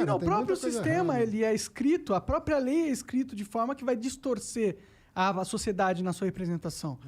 Não, o próprio sistema, ele é escrito, a própria lei é escrito de forma que vai distorcer a sociedade na sua representação.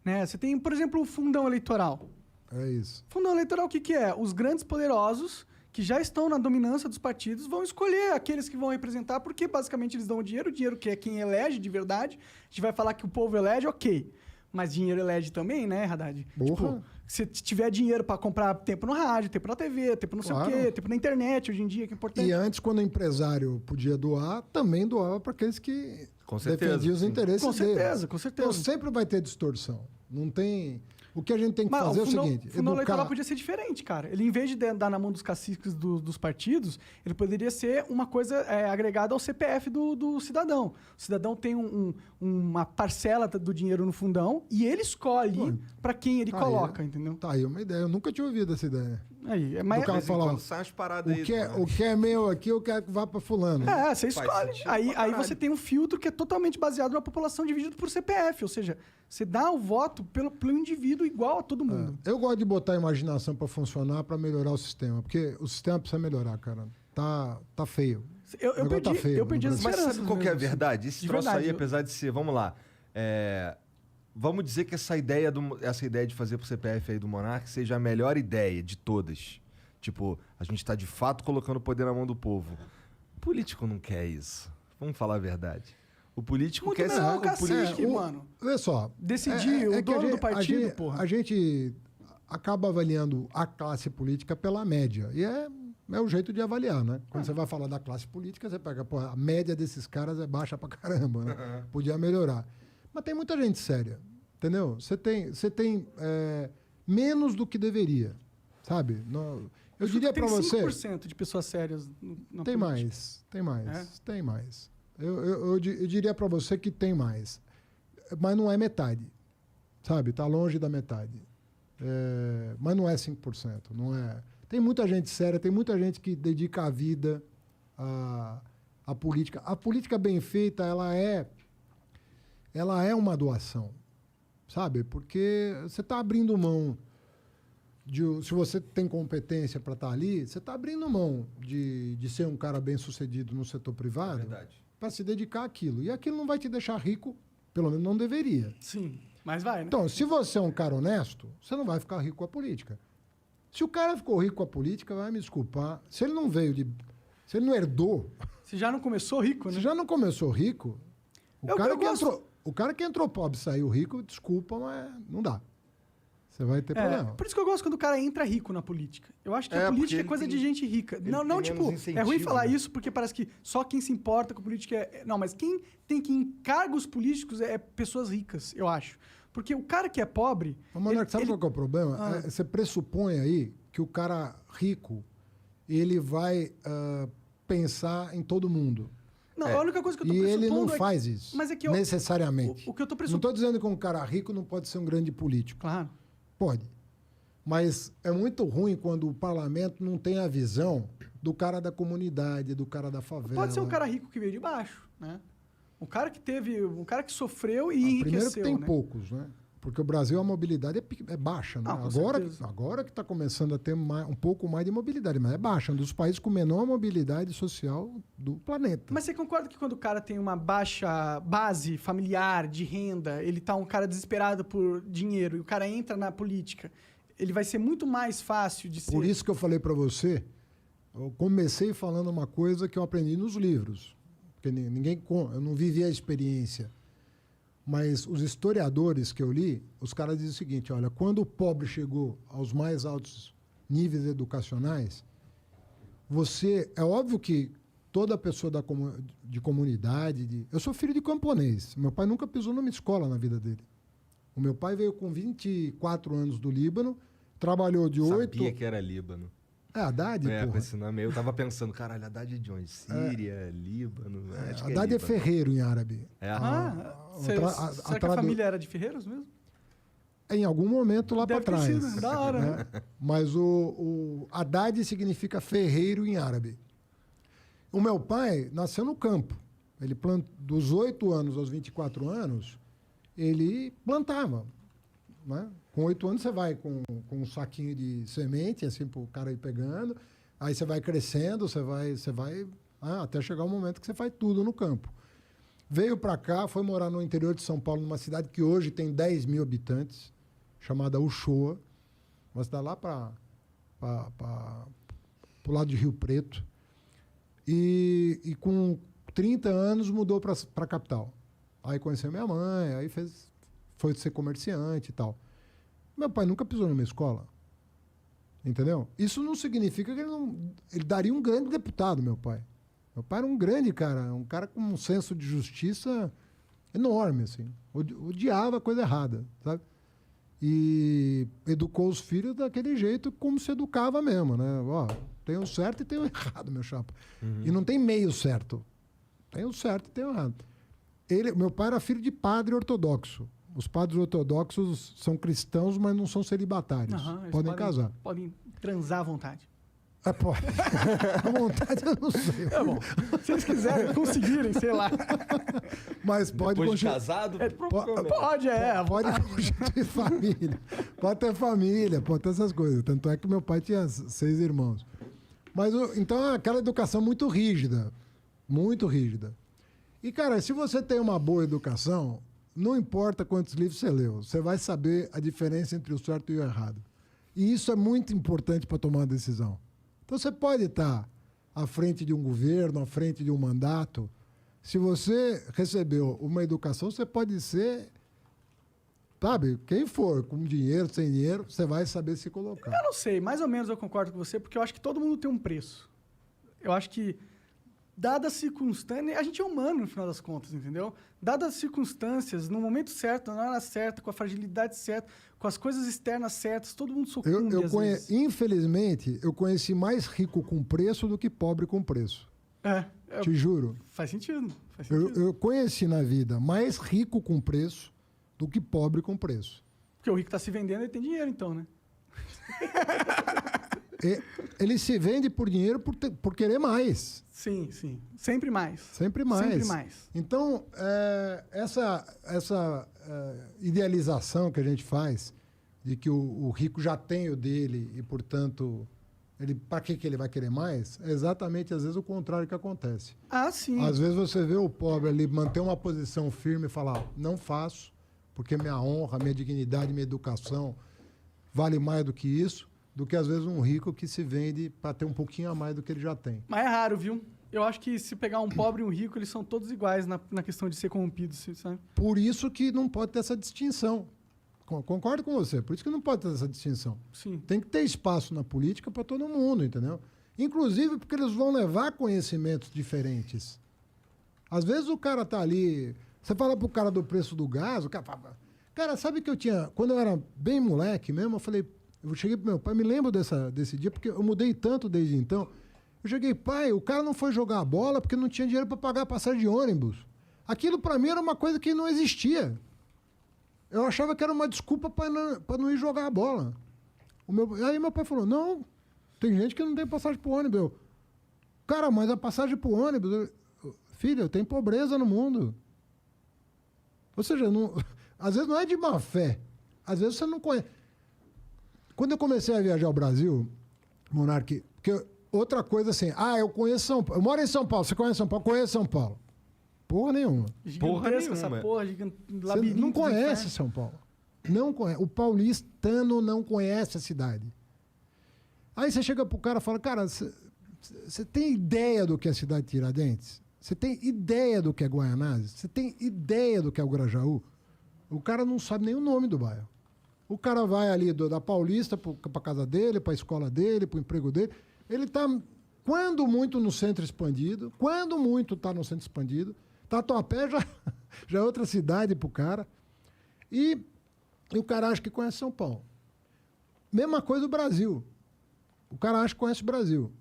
Né? Você tem, por exemplo, o fundão eleitoral. É isso. Fundão eleitoral, o que, que é? Os grandes poderosos que já estão na dominância dos partidos vão escolher aqueles que vão representar, porque basicamente eles dão o dinheiro que é quem elege de verdade. A gente vai falar que o povo elege, ok. Mas dinheiro elege também, né, Haddad? Tipo, se tiver dinheiro para comprar tempo no rádio, tempo na TV, tempo não sei o quê, tempo na internet hoje em dia, que é importante. E antes, quando o empresário podia doar, também doava para aqueles que defendiam os interesses deles. Com certeza, com certeza. Então sempre vai ter distorção. Não tem... O que a gente tem que fazer é o seguinte... O fundão eleitoral podia ser diferente, cara. Ele, em vez de dar na mão dos caciques dos partidos, ele poderia ser uma coisa agregada ao CPF do cidadão. O cidadão tem uma parcela do dinheiro no fundão e ele escolhe para quem ele coloca, entendeu? Tá aí uma ideia. Eu nunca tinha ouvido essa ideia. Aí, mas cara falar, sai as paradas aí, o que é meu aqui, eu quero que vá para fulano. Você escolhe. Aí você tem um filtro que é totalmente baseado na população dividido por CPF. Ou seja, você dá o voto pelo indivíduo igual a todo mundo. Eu gosto de botar a imaginação para funcionar, para melhorar o sistema. Porque o sistema precisa melhorar, cara. Tá feio. Eu perdi as Mas sabe qual que é a verdade? Esse troço aí, apesar de ser... Vamos lá. Vamos dizer que essa ideia de fazer pro CPF aí do Monark seja a melhor ideia de todas. Tipo, a gente tá de fato colocando o poder na mão do povo. O político não quer isso. Vamos falar a verdade. O político quer ser... mano. Olha só. Decidir o dono do partido, porra. A gente acaba avaliando a classe política pela média. E é o jeito de avaliar, né? Quando você vai falar da classe política, você pega... Pô, a média desses caras é baixa pra caramba, né? Podia melhorar. Mas tem muita gente séria, entendeu? Você tem menos do que deveria, sabe? Eu diria para você... 5% de pessoas sérias na tem política. Tem mais. Eu diria para você que tem mais. Mas não é metade, sabe? Está longe da metade. Mas não é 5%. Não é... Tem muita gente séria, tem muita gente que dedica a vida à política. A política bem feita, ela é uma doação, sabe? Porque você está abrindo mão se você tem competência para estar ali, você está abrindo mão de ser um cara bem sucedido no setor privado para se dedicar àquilo. E aquilo não vai te deixar rico, pelo menos não deveria. Sim, mas vai, né? Então, se você é um cara honesto, você não vai ficar rico com a política. Se o cara ficou rico com a política, vai me desculpar. Se ele não se ele não herdou... Se já não começou rico, né? Se já não começou rico... O cara que entrou pobre e saiu rico, desculpa, mas não dá. Você vai ter problema. Por isso que eu gosto quando o cara entra rico na política. Eu acho que a política é coisa de gente rica. Não, tipo, é ruim falar isso porque parece que só quem se importa com política Não, mas quem tem que em cargos políticos é pessoas ricas, eu acho. Porque o cara que é pobre... Mas, sabe qual que é o problema? Você pressupõe aí que o cara rico, ele vai pensar em todo mundo. Não, a única coisa que eu tô pressupondo ele não faz isso, mas é que necessariamente. O que eu tô Não pressupondo... estou dizendo que um cara rico não pode ser um grande político. Claro. Pode. Mas é muito ruim quando o parlamento não tem a visão do cara da comunidade, do cara da favela. Pode ser um cara rico que veio de baixo, né? Um cara que sofreu e enriqueceu, primeiro que tem né? poucos, né? Porque o Brasil, a mobilidade é baixa, né? Agora que está começando a ter um pouco mais de mobilidade, mas é baixa. É um dos países com menor mobilidade social do planeta. Mas você concorda que quando o cara tem uma baixa base familiar, de renda, ele tá um cara desesperado por dinheiro, e o cara entra na política, ele vai ser muito mais fácil de ser... Por isso que eu falei para você, eu comecei falando uma coisa que eu aprendi nos livros. Porque eu não vivi a experiência. Mas os historiadores que eu li, os caras dizem o seguinte, olha, quando o pobre chegou aos mais altos níveis educacionais, é óbvio que toda pessoa de comunidade... Eu sou filho de camponês. Meu pai nunca pisou numa escola na vida dele. O meu pai veio com 24 anos do Líbano, trabalhou de 8... Sabia que era Líbano. Haddad, porra. Com esse nome aí, eu tava pensando, caralho, Haddad de onde? Síria, Líbano... Haddad é ferreiro em árabe. Será que a família era de ferreiros mesmo? Em algum momento lá para trás. Deve ter sido, da hora, né? Mas o Haddad significa ferreiro em árabe. O meu pai nasceu no campo. Ele dos 8 anos aos 24 anos, ele plantava. Né? Com 8 anos você vai com um saquinho de semente, assim, para o cara ir pegando. Aí você vai crescendo, você vai até chegar um momento que você faz tudo no campo. Veio para cá, foi morar no interior de São Paulo, numa cidade que hoje tem 10 mil habitantes, chamada Uchoa, uma cidade lá para o lado de Rio Preto. E com 30 anos mudou para a capital. Aí conheceu minha mãe, aí foi ser comerciante e tal. Meu pai nunca pisou numa escola. Entendeu? Isso não significa que ele daria um grande deputado, meu pai. Meu pai era um grande cara, um cara com um senso de justiça enorme, assim. Odiava a coisa errada, sabe? E educou os filhos daquele jeito como se educava mesmo, né? Ó, tem o certo e tem o errado, meu chapa. Uhum. E não tem meio certo. Tem o certo e tem o errado. Meu pai era filho de padre ortodoxo. Os padres ortodoxos são cristãos, mas não são celibatários. Podem casar. Podem transar à vontade. Pode. À vontade eu não sei. É bom. Se eles quiserem, conseguirem, sei lá. Mas pode... Depois de casado? Pode constituir família. Pode ter família, pode ter essas coisas. Tanto é que meu pai tinha 6 irmãos. Mas, então, é aquela educação muito rígida. Muito rígida. E, cara, se você tem uma boa educação, não importa quantos livros você leu, você vai saber a diferença entre o certo e o errado. E isso é muito importante para tomar uma decisão. Então, você pode estar à frente de um governo, à frente de um mandato. Se você recebeu uma educação, você pode ser, sabe, quem for, com dinheiro, sem dinheiro, você vai saber se colocar. Eu não sei, mais ou menos eu concordo com você, porque eu acho que todo mundo tem um preço. Eu acho que, dadas as circunstâncias, a gente é humano no final das contas, entendeu? Dadas as circunstâncias, no momento certo, na hora certa, com a fragilidade certa, com as coisas externas certas, todo mundo sucumbe às vezes. Infelizmente, eu conheci mais rico com preço do que pobre com preço. Te juro. Faz sentido. Eu conheci na vida mais rico com preço do que pobre com preço. Porque o rico está se vendendo e tem dinheiro, então, né? Ele se vende por dinheiro por querer mais. Sim. Sempre mais. Sempre mais. Então, essa idealização que a gente faz de que o rico já tem o dele e, portanto, para que ele vai querer mais? É exatamente, às vezes, o contrário que acontece. Sim. Às vezes você vê o pobre ali manter uma posição firme e falar, não faço, porque minha honra, minha dignidade, minha educação vale mais do que isso, do que, às vezes, um rico que se vende para ter um pouquinho a mais do que ele já tem. Mas é raro, viu? Eu acho que se pegar um pobre e um rico, eles são todos iguais na questão de ser corrompidos, sabe? Por isso que não pode ter essa distinção. Concordo com você. Por isso que não pode ter essa distinção. Sim. Tem que ter espaço na política para todo mundo, entendeu? Inclusive porque eles vão levar conhecimentos diferentes. Às vezes o cara tá ali... Você fala pro cara do preço do gás, o cara fala... Cara, sabe que eu tinha... Quando eu era bem moleque mesmo, eu falei... Eu cheguei pro meu pai, me lembro desse dia, porque eu mudei tanto desde então. Eu cheguei, pai, o cara não foi jogar a bola porque não tinha dinheiro para pagar a passagem de ônibus. Aquilo para mim era uma coisa que não existia. Eu achava que era uma desculpa para não ir jogar a bola. Aí meu pai falou, não, tem gente que não tem passagem para o ônibus. Cara, mas a passagem para o ônibus... Filha, tem pobreza no mundo. Ou seja, às vezes não é de má fé. Às vezes você não conhece... Quando eu comecei a viajar ao Brasil, Monark, porque outra coisa assim, eu conheço São Paulo, eu moro em São Paulo, você conhece São Paulo? Conheço São Paulo. Porra nenhuma. Essa porra, você não conhece São Paulo. Não conhece. O paulistano não conhece a cidade. Aí você chega pro cara e fala, cara, você tem ideia do que é a cidade de Tiradentes? Você tem ideia do que é Guaianazes? Você tem ideia do que é o Grajaú? O cara não sabe nem o nome do bairro. O cara vai ali da Paulista para casa dele, para a escola dele, para o emprego dele. Ele está, quando muito, no centro expandido. Quando muito está no centro expandido. Tatuapé já é outra cidade para o cara. E o cara acha que conhece São Paulo. Mesma coisa do Brasil. O cara acha que conhece o Brasil.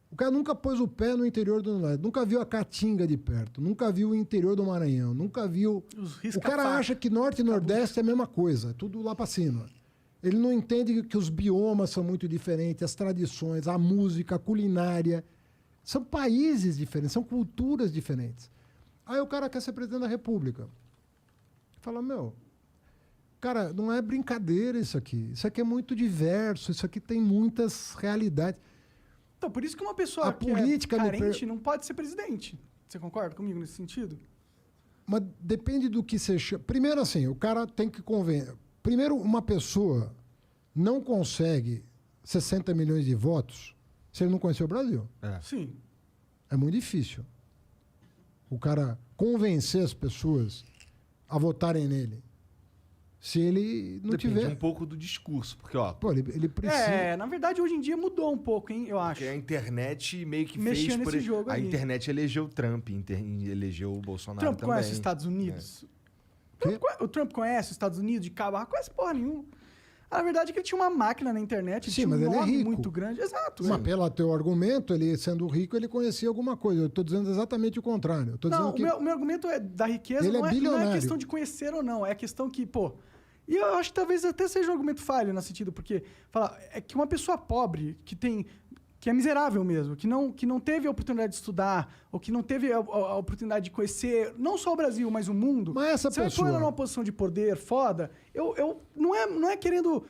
O cara nunca pôs o pé no interior do Nordeste, nunca viu a Caatinga de perto, nunca viu o interior do Maranhão, nunca viu... O cara acha que Norte e Nordeste é a mesma coisa, é tudo lá para cima. Ele não entende que os biomas são muito diferentes, as tradições, a música, a culinária. São países diferentes, são culturas diferentes. Aí o cara quer ser presidente da República. Fala, cara, não é brincadeira isso aqui. Isso aqui é muito diverso, isso aqui tem muitas realidades. Então, por isso que uma pessoa A política é carente não pode ser presidente. Você concorda comigo nesse sentido? Mas depende do que você chama. Primeiro, assim, o cara tem que convencer. Primeiro, uma pessoa não consegue 60 milhões de votos se ele não conhecer o Brasil. Sim. É muito difícil. O cara convencer as pessoas a votarem nele. Se ele não Depende tiver... um pouco do discurso, porque, ó... Pô, ele precisa... Na verdade, hoje em dia mudou um pouco, hein, eu acho. Porque a internet meio que Mexia fez... nesse jogo a aí. internet elegeu o Trump, elegeu o Bolsonaro Trump também. conhece os Estados Unidos? O Trump conhece os Estados Unidos de cabo? Conhece porra nenhuma. Na verdade é que ele tinha uma máquina na internet, Sim, tinha um mas ele é nome rico. muito grande. Exato. Mas pelo teu argumento, ele sendo rico, ele conhecia alguma coisa. Eu estou dizendo exatamente o contrário. Eu tô Não, dizendo que o meu argumento da riqueza ele é não é bilionário. questão de conhecer ou não. É questão que, pô... E eu acho que talvez até seja um argumento falho nesse sentido, porque é que uma pessoa pobre, que é miserável mesmo, que não teve a oportunidade de estudar, ou que não teve a oportunidade de conhecer não só o Brasil, mas o mundo, Mas essa você vai pôr ela numa posição de poder foda, não é querendo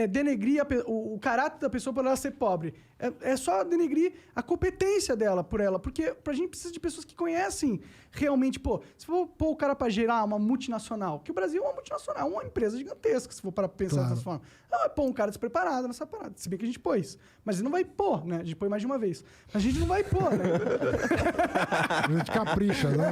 denegrir o caráter da pessoa por ela ser pobre. É só denegrir a competência dela por ela. Porque a gente precisa de pessoas que conhecem realmente. Pô, se for pôr o cara para gerar uma multinacional, que o Brasil é uma multinacional, uma empresa gigantesca, se for para pensar dessa forma. Não vai pôr um cara despreparado nessa parada. Se bem que a gente pôs. Mas ele não vai pôr, né? A gente põe mais de uma vez. Mas a gente não vai pôr, né? a gente capricha, né?